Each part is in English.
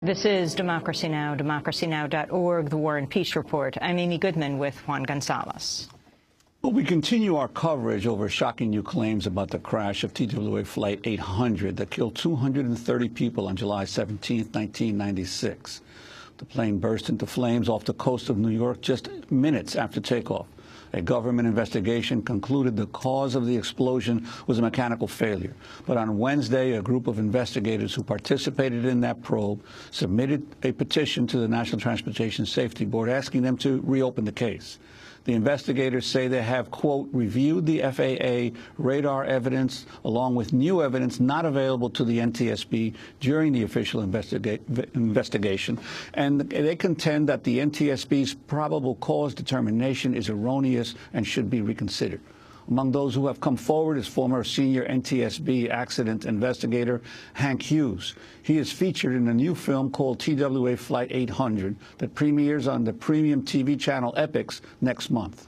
This is Democracy Now!, democracynow.org, the War and Peace Report. I'm Amy Goodman with Juan Gonzalez. Well, we continue our coverage over shocking new claims about the crash of TWA Flight 800 that killed 230 people on July 17, 1996. The plane burst into flames off the coast of New York just minutes after takeoff. A government investigation concluded the cause of the explosion was a mechanical failure. But on Wednesday, a group of investigators who participated in that probe submitted a petition to the National Transportation Safety Board asking them to reopen the case. The investigators say they have, quote, reviewed the FAA radar evidence along with new evidence not available to the NTSB during the official investigation. And they contend that the NTSB's probable cause determination is erroneous and should be reconsidered. Among those who have come forward is former senior NTSB accident investigator Hank Hughes. He is featured in a new film called TWA Flight 800 that premieres on the premium TV channel Epix next month.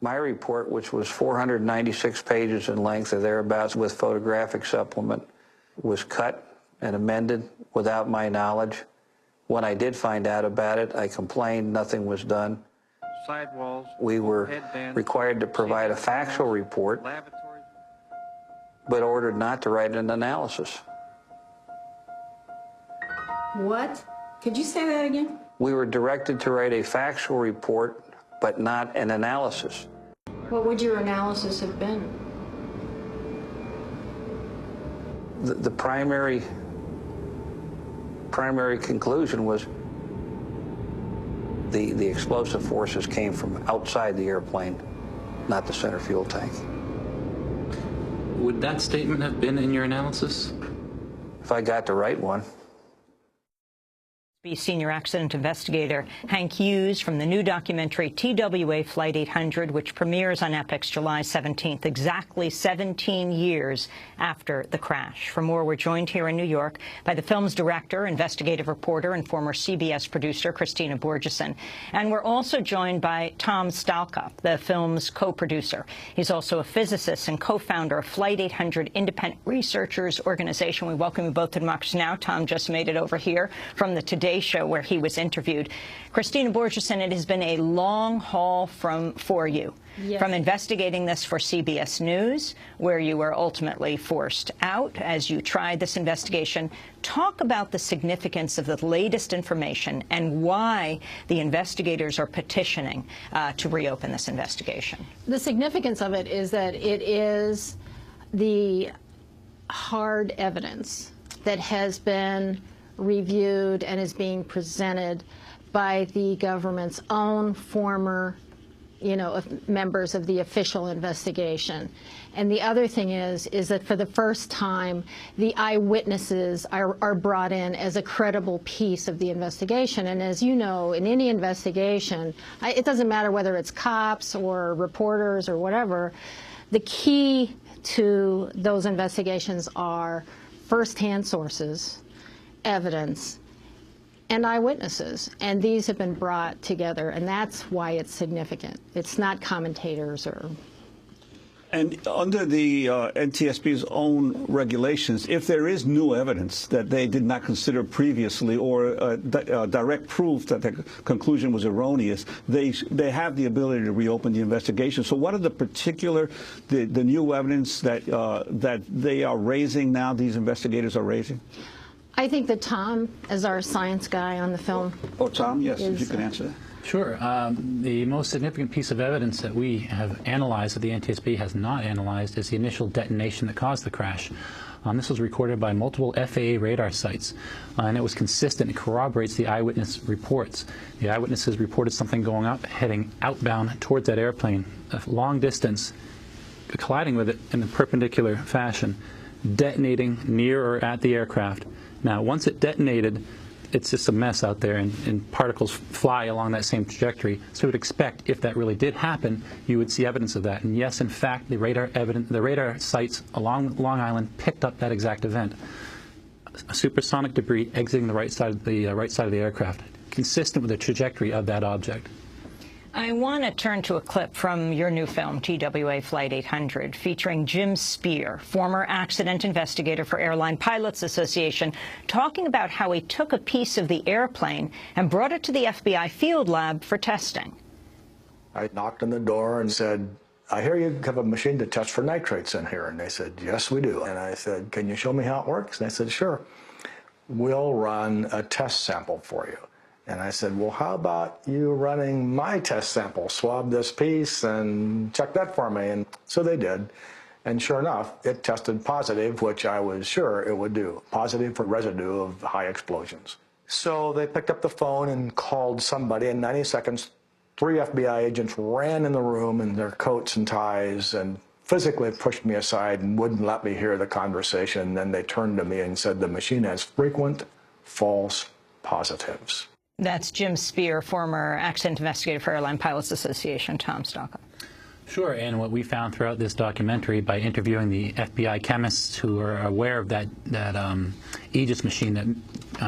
My report, which was 496 pages in length or thereabouts with photographic supplement, was cut and amended without my knowledge. When I did find out about it, I complained, nothing was done. Sidewalls, we were required to provide a factual report, but ordered not to write an analysis. What? Could you say that again? We were directed to write a factual report, but not an analysis. What would your analysis have been? The primary conclusion was the explosive forces came from outside the airplane, not the center fuel tank. Would that statement have been in your analysis? If I got to write one. Senior accident investigator Hank Hughes from the new documentary TWA Flight 800, which premieres on Epix July 17th, exactly 17 years after the crash. For more, we're joined here in New York by the film's director, investigative reporter, and former CBS producer Christina Borgeson. And we're also joined by Tom Stalkop, the film's co-producer. He's also a physicist and co-founder of Flight 800 Independent Researchers Organization. We welcome you both to Democracy Now! Tom just made it over here from the Today Show where he was interviewed. Christina Borgeson, it has been a long haul for you. Yes. From investigating this for CBS News, where you were ultimately forced out as you tried this investigation. Talk about the significance of the latest information and why the investigators are petitioning to reopen this investigation. The significance of it is that it is the hard evidence that has been reviewed and is being presented by the government's own former, members of the official investigation. And the other thing is that for the first time, the eyewitnesses are brought in as a credible piece of the investigation. And as you know, in any investigation, it doesn't matter whether it's cops or reporters or whatever, the key to those investigations are firsthand sources, evidence, and eyewitnesses, and these have been brought together, and that's why it's significant. It's not commentators or... And under the NTSB's own regulations, if there is new evidence that they did not consider previously or direct proof that the conclusion was erroneous, they have the ability to reopen the investigation. So what are the new evidence that they are raising now, these investigators are raising? I think that Tom, as our science guy on the film... Oh, Tom, yes, if you can answer that. Sure. The most significant piece of evidence that we have analyzed that the NTSB has not analyzed is the initial detonation that caused the crash. This was recorded by multiple FAA radar sites, and it was consistent. It corroborates the eyewitness reports. The eyewitnesses reported something going up, heading outbound towards that airplane, a long distance, colliding with it in a perpendicular fashion, detonating near or at the aircraft. Now, once it detonated, it's just a mess out there, and particles fly along that same trajectory. So we'd expect, if that really did happen, you would see evidence of that. And yes, in fact, the radar sites along Long Island picked up that exact event. A supersonic debris exiting the right side of the aircraft, consistent with the trajectory of that object. I want to turn to a clip from your new film, TWA Flight 800, featuring Jim Spear, former accident investigator for Airline Pilots Association, talking about how he took a piece of the airplane and brought it to the FBI field lab for testing. I knocked on the door and said, I hear you have a machine to test for nitrates in here. And they said, yes, we do. And I said, can you show me how it works? And they said, sure. We'll run a test sample for you. And I said, well, how about you running my test sample? Swab this piece and check that for me. And so they did. And sure enough, it tested positive, which I was sure it would do, positive for residue of high explosions. So they picked up the phone and called somebody. In 90 seconds, 3 FBI agents ran in the room in their coats and ties and physically pushed me aside and wouldn't let me hear the conversation. Then they turned to me and said, the machine has frequent false positives. That's Jim Spear, former accident investigator for Airline Pilots Association. Tom Stockham. Sure, and what we found throughout this documentary by interviewing the FBI chemists who are aware of that Aegis machine that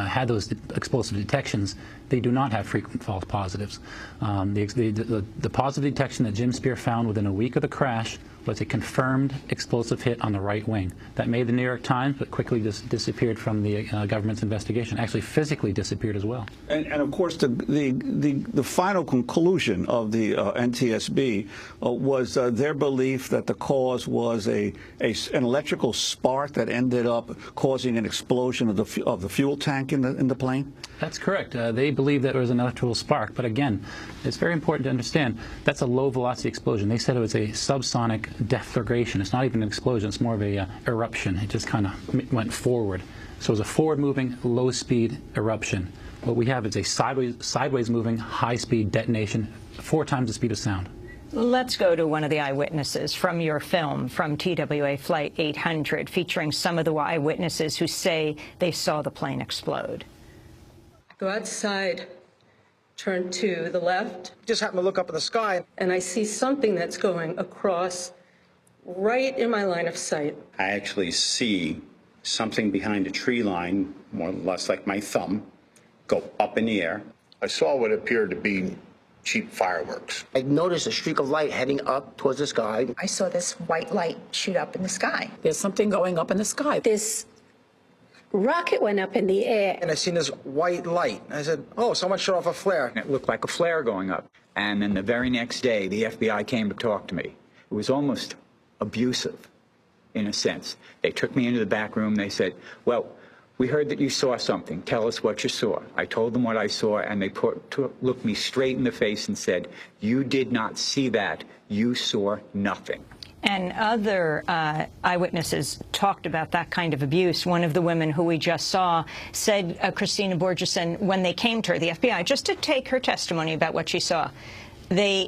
had those explosive detections, they do not have frequent false positives. The positive detection that Jim Spear found within a week of the crash was a confirmed explosive hit on the right wing. That made the New York Times, but quickly disappeared from the government's investigation. Actually, physically disappeared as well. And of course, the final conclusion of the NTSB was their belief that the cause was an electrical spark that ended up causing an explosion of the fuel tank in the plane. That's correct. They believe that it was an electrical spark, but again, it's very important to understand that's a low-velocity explosion. They said it was a subsonic deflagration. It's not even an explosion. It's more of a eruption. It just kind of went forward. So it was a forward-moving, low-speed eruption. What we have is a sideways-moving, high-speed detonation, 4 times the speed of sound. Let's go to one of the eyewitnesses from your film, from TWA Flight 800, featuring some of the eyewitnesses who say they saw the plane explode. Go outside, turn to the left. Just happened to look up in the sky. And I see something that's going across right in my line of sight. I actually see something behind a tree line, more or less like my thumb, go up in the air. I saw what appeared to be cheap fireworks. I noticed a streak of light heading up towards the sky. I saw this white light shoot up in the sky. There's something going up in the sky. This rocket went up in the air. And I seen this white light. I said, oh, someone shut off a flare. It looked like a flare going up. And then the very next day, the FBI came to talk to me. It was almost abusive, in a sense. They took me into the back room. They said, well, we heard that you saw something. Tell us what you saw. I told them what I saw, and they looked me straight in the face and said, you did not see that. You saw nothing. And other eyewitnesses talked about that kind of abuse. One of the women who we just saw said, Christina Borgeson, when they came to her, the FBI, just to take her testimony about what she saw,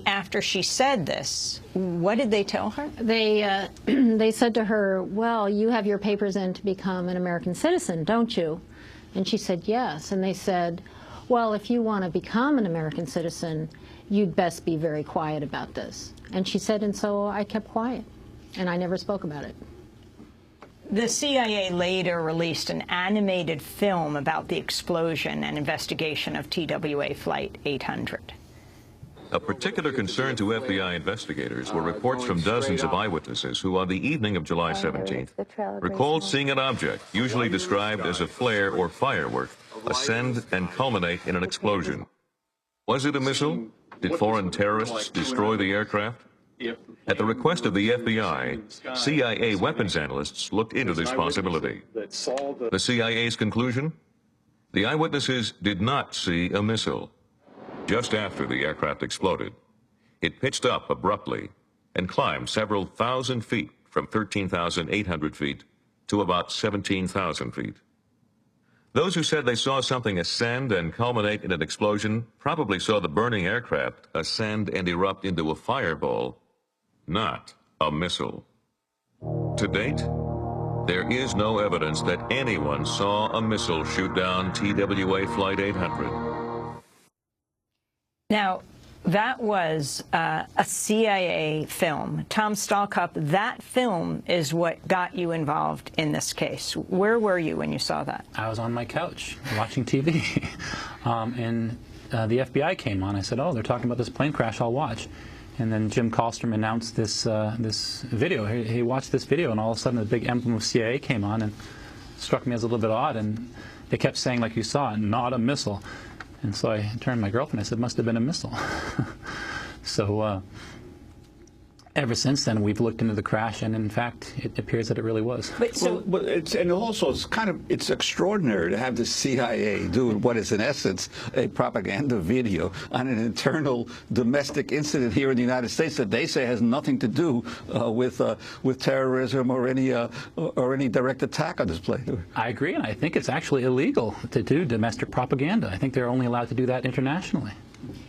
after she said this, what did they tell her? They said to her, well, you have your papers in to become an American citizen, don't you? And she said, yes. And they said, well, if you want to become an American citizen, you'd best be very quiet about this. And she said, and so I kept quiet, and I never spoke about it. The CIA later released an animated film about the explosion and investigation of TWA Flight 800. A particular concern to FBI investigators were reports from dozens of eyewitnesses who, on the evening of July 17th, recalled seeing an object, usually described as a flare or firework, ascend and culminate in an explosion. Was it a missile? Did foreign terrorists destroy the aircraft? At the request of the FBI, CIA weapons analysts looked into this possibility. The CIA's conclusion? The eyewitnesses did not see a missile. Just after the aircraft exploded, it pitched up abruptly and climbed several thousand feet from 13,800 feet to about 17,000 feet. Those who said they saw something ascend and culminate in an explosion probably saw the burning aircraft ascend and erupt into a fireball, not a missile. To date, there is no evidence that anyone saw a missile shoot down TWA Flight 800. Now, that was a CIA film. Tom Stockham, that film is what got you involved in this case. Where were you when you saw that? I was on my couch watching TV. And the FBI came on. I said, oh, they're talking about this plane crash, I'll watch. And then Jim Kallstrom announced this video. He watched this video, and all of a sudden the big emblem of CIA came on, and struck me as a little bit odd. And they kept saying, like you saw, not a missile. And so I turned to my girlfriend, I said, must have been a missile. So ever since then, we've looked into the crash, and in fact, it appears that it really was. But it's extraordinary to have the CIA do what is in essence a propaganda video on an internal domestic incident here in the United States that they say has nothing to do with terrorism or any direct attack on this plane. I agree, and I think it's actually illegal to do domestic propaganda. I think they're only allowed to do that internationally.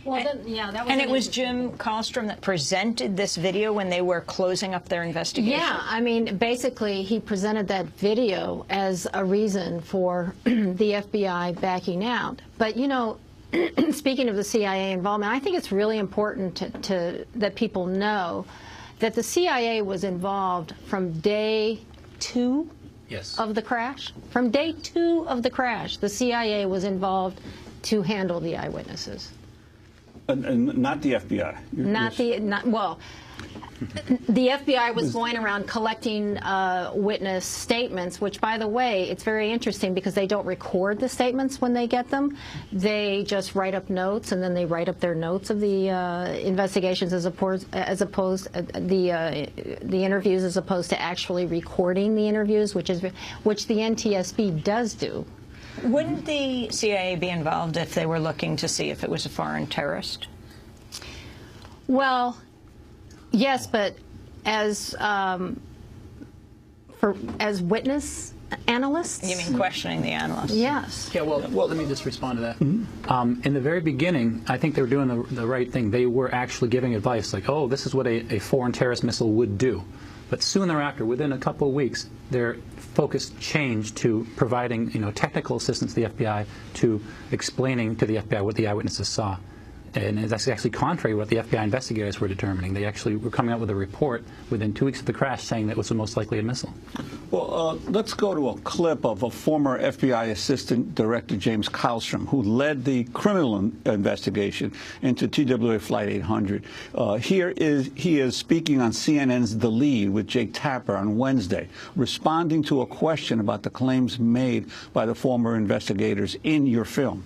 Well, then, yeah, that was and it was Jim Kallstrom that presented this video when they were closing up their investigation? Yeah, I mean, basically, he presented that video as a reason for the FBI backing out. But, you know, speaking of the CIA involvement, I think it's really important that people know that the CIA was involved from day 2 of the crash. From day 2 of the crash, the CIA was involved to handle the eyewitnesses. And not the FBI. Well, the FBI was going around collecting witness statements, which, by the way, it's very interesting because they don't record the statements when they get them. They just write up notes, and then they write up their notes of the investigations as opposed the interviews, as opposed to actually recording the interviews, which the NTSB does do. Wouldn't the CIA be involved if they were looking to see if it was a foreign terrorist? Well, yes, but as witness analysts? You mean questioning the analysts? Yes. Yeah, well, let me just respond to that. In the very beginning, I think they were doing the right thing. They were actually giving advice like, oh, this is what a foreign terrorist missile would do. But soon thereafter, within a couple of weeks, their focus changed to providing, technical assistance to the FBI, to explaining to the FBI what the eyewitnesses saw. And that's actually contrary to what the FBI investigators were determining. They actually were coming out with a report within 2 weeks of the crash saying that it was most likely a missile. Well, let's go to a clip of a former FBI Assistant Director, James Kallstrom, who led the criminal investigation into TWA Flight 800. He is speaking on CNN's The Lead with Jake Tapper on Wednesday, responding to a question about the claims made by the former investigators in your film.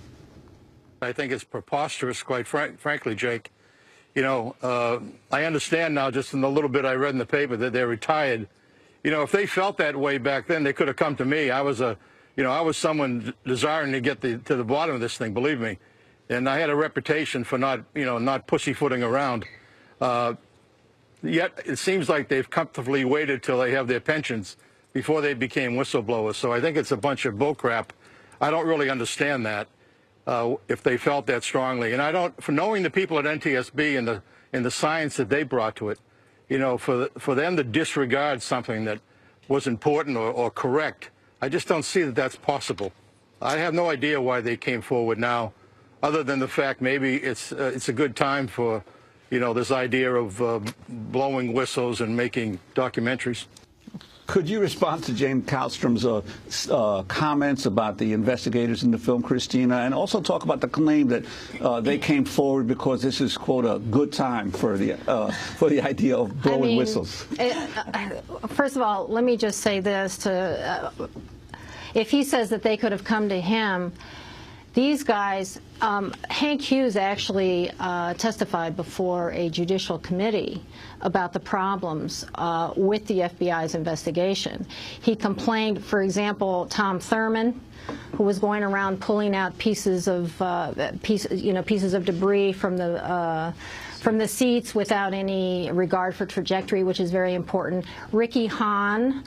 I think it's preposterous, quite frankly, Jake. I understand now, just in the little bit I read in the paper, that they're retired. If they felt that way back then, they could have come to me. I was someone desiring to get to the bottom of this thing, believe me. And I had a reputation for not pussyfooting around. Yet it seems like they've comfortably waited till they have their pensions before they became whistleblowers. So I think it's a bunch of bullcrap. I don't really understand that. If they felt that strongly, and for knowing the people at NTSB and the science that they brought to it, for them to disregard something that was important or correct, I just don't see that that's possible. I have no idea why they came forward now, other than the fact maybe it's a good time for, this idea of blowing whistles and making documentaries. Could you respond to James Kallstrom's comments about the investigators in the film, Christina, and also talk about the claim that they came forward because this is, quote, a good time for the idea of blowing whistles? First of all, let me just say this: if he says that they could have come to him, these guys, Hank Hughes actually testified before a judicial committee about the problems with the FBI's investigation. He complained, for example, Tom Thurman, who was going around pulling out pieces of debris from the seats without any regard for trajectory, which is very important. Ricky Hahn,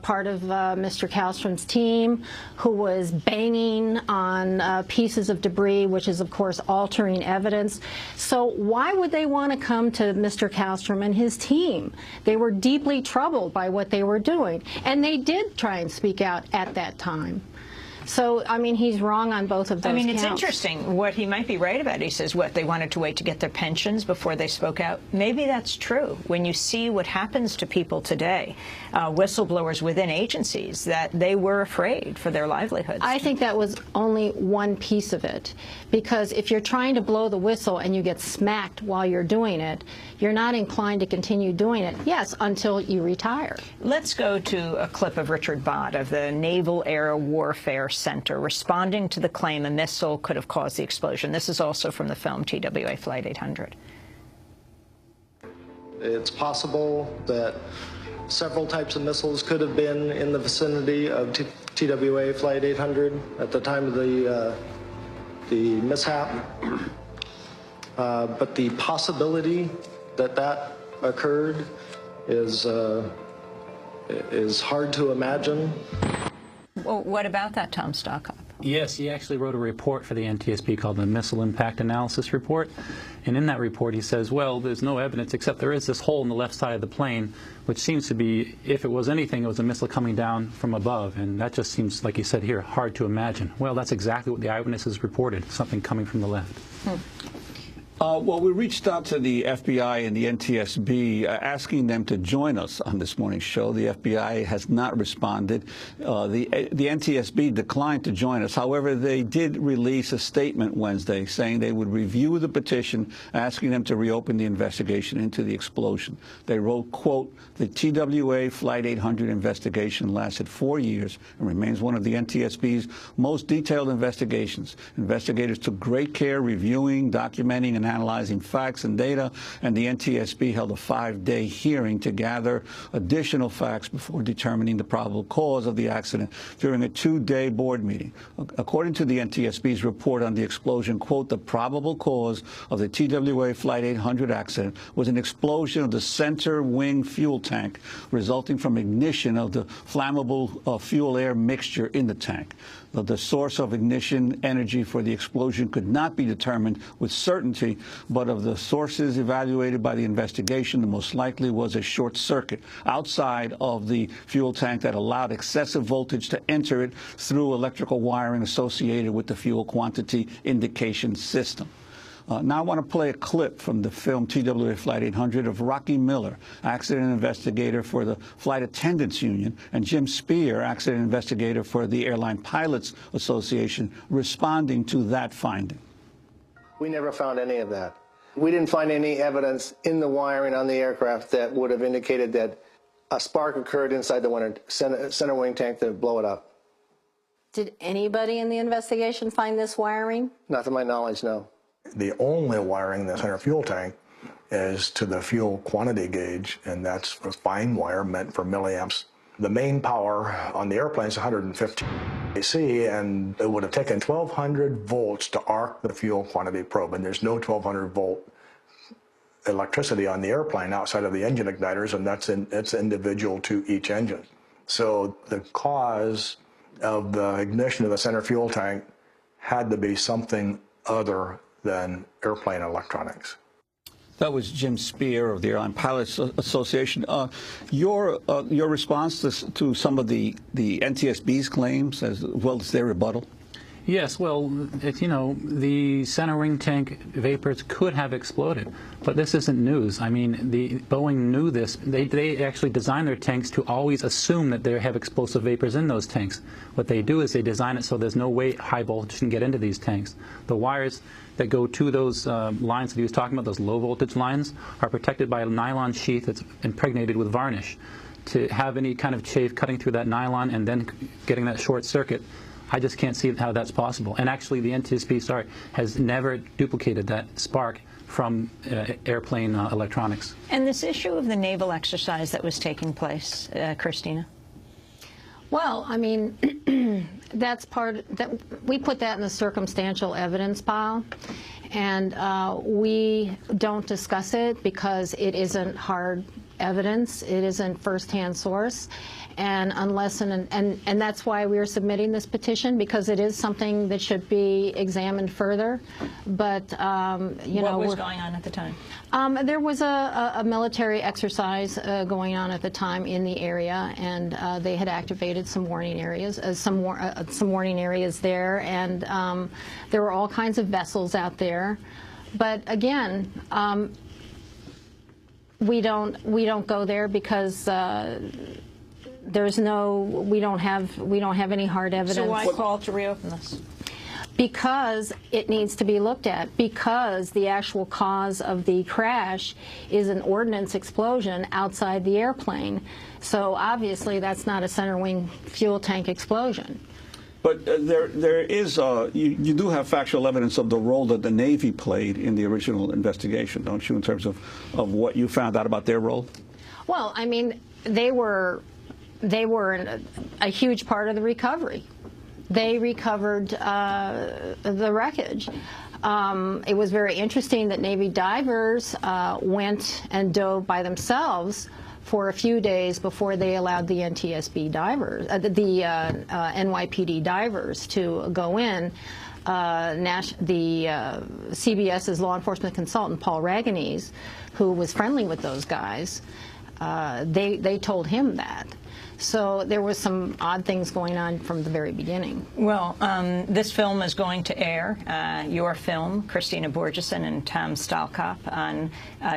part of Mr. Kallstrom's team, who was banging on pieces of debris, which is, of course, altering evidence. So why would they want to come to Mr. Kallstrom and his team? They were deeply troubled by what they were doing, and they did try and speak out at that time. So, I mean, he's wrong on both of those I mean, it's counts. interesting what he might be right about. He says, what, they wanted to wait to get their pensions before they spoke out? Maybe that's true. When you see what happens to people today, whistleblowers within agencies, that they were afraid for their livelihoods. I think that was only one piece of it, because if you're trying to blow the whistle and you get smacked while you're doing it, you're not inclined to continue doing it, yes, until you retire. Let's go to a clip of Richard Bott of the Naval Air Warfare Center responding to the claim a missile could have caused the explosion. This is also from the film TWA Flight 800. It's possible that several types of missiles could have been in the vicinity of TWA Flight 800 at the time of the mishap. But the possibility that that occurred is hard to imagine. Well, what about that, Tom Stockhoff? Yes, he actually wrote a report for the NTSB called the Missile Impact Analysis Report. And in that report he says, well, there's no evidence except there is this hole in the left side of the plane, which seems to be, if it was anything, it was a missile coming down from above. And that just seems, like you said here, hard to imagine. Well, that's exactly what the eyewitnesses reported, something coming from the left. Well, we reached out to the FBI and the NTSB asking them to join us on this morning's show. The FBI has not responded. The NTSB declined to join us. However, they did release a statement Wednesday saying they would review the petition asking them to reopen the investigation into the explosion. They wrote, quote, the TWA Flight 800 investigation lasted 4 years and remains one of the NTSB's most detailed investigations. Investigators took great care reviewing, documenting, and analyzing facts and data, and the NTSB held a 5-day hearing to gather additional facts before determining the probable cause of the accident during a 2-day board meeting. According to the NTSB's report on the explosion, quote, the probable cause of the TWA Flight 800 accident was an explosion of the center wing fuel tank resulting from ignition of the flammable fuel-air mixture in the tank. The source of ignition energy for the explosion could not be determined with certainty, but of the sources evaluated by the investigation, the most likely was a short circuit outside of the fuel tank that allowed excessive voltage to enter it through electrical wiring associated with the fuel quantity indication system. Now I want to play a clip from the film TWA Flight 800 of Rocky Miller, accident investigator for the Flight Attendants Union, and Jim Spear, accident investigator for the Airline Pilots Association, responding to that finding. We never found any of that. We didn't find any evidence in the wiring on the aircraft that would have indicated that a spark occurred inside the center wing tank to blow it up. Did anybody in the investigation find this wiring? Not to my knowledge, no. The only wiring in the center fuel tank is to the fuel quantity gauge, and that's a fine wire meant for milliamps. The main power on the airplane is 150 AC, and it would have taken 1,200 volts to arc the fuel quantity probe, and there's no 1,200 volt electricity on the airplane outside of the engine igniters, and it's individual to each engine. So the cause of the ignition of the center fuel tank had to be something other than airplane electronics. That was Jim Spear of the Airline Pilots Association. Your response to some of the NTSB's claims as well as their rebuttal? Yes, well, you know, the center wing tank vapors could have exploded, but this isn't news. I mean, Boeing knew this. They actually design their tanks to always assume that they have explosive vapors in those tanks. What they do is they design it so there's no way high voltage can get into these tanks. The wires that go to those lines that he was talking about, those low voltage lines, are protected by a nylon sheath that's impregnated with varnish. To have any kind of chafe cutting through that nylon and then getting that short circuit, I just can't see how that's possible. And actually, the NTSB, has never duplicated that spark from airplane electronics. And this issue of the naval exercise that was taking place, Christina? Well, I mean, that's we put that in the circumstantial evidence pile, and we don't discuss it because it isn't hard evidence. It isn't firsthand source. And unless and that's why we are submitting this petition, because it is something that should be examined further. But you know, what was going on at the time? There was a military exercise going on at the time in the area, and they had activated some warning areas, some warning areas there, and there were all kinds of vessels out there. But again, we don't go there because there's no, we don't have any hard evidence. So why call to reopen this? Because it needs to be looked at, because the actual cause of the crash is an ordnance explosion outside the airplane. So obviously that's not a center wing fuel tank explosion. But there is, you do have factual evidence of the role that the Navy played in the original investigation, don't you, in terms of what you found out about their role? Well, I mean, they were a huge part of the recovery. They recovered the wreckage. It was very interesting that Navy divers went and dove by themselves for a few days before they allowed the NTSB divers, the NYPD divers to go in. The CBS's law enforcement consultant, Paul Raganese, who was friendly with those guys, they told him that. So there was some odd things going on from the very beginning. Well, this film is going to air, your film, Christina Borgeson and Tom Stalkop, on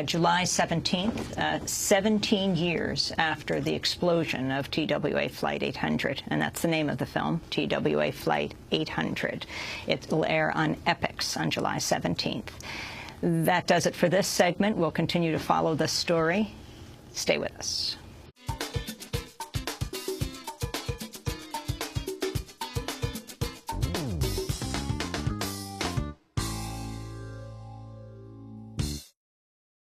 July 17th, 17 years after the explosion of TWA Flight 800. And that's the name of the film, TWA Flight 800. It will air on Epix on July 17th. That does it for this segment. We'll continue to follow this story. Stay with us.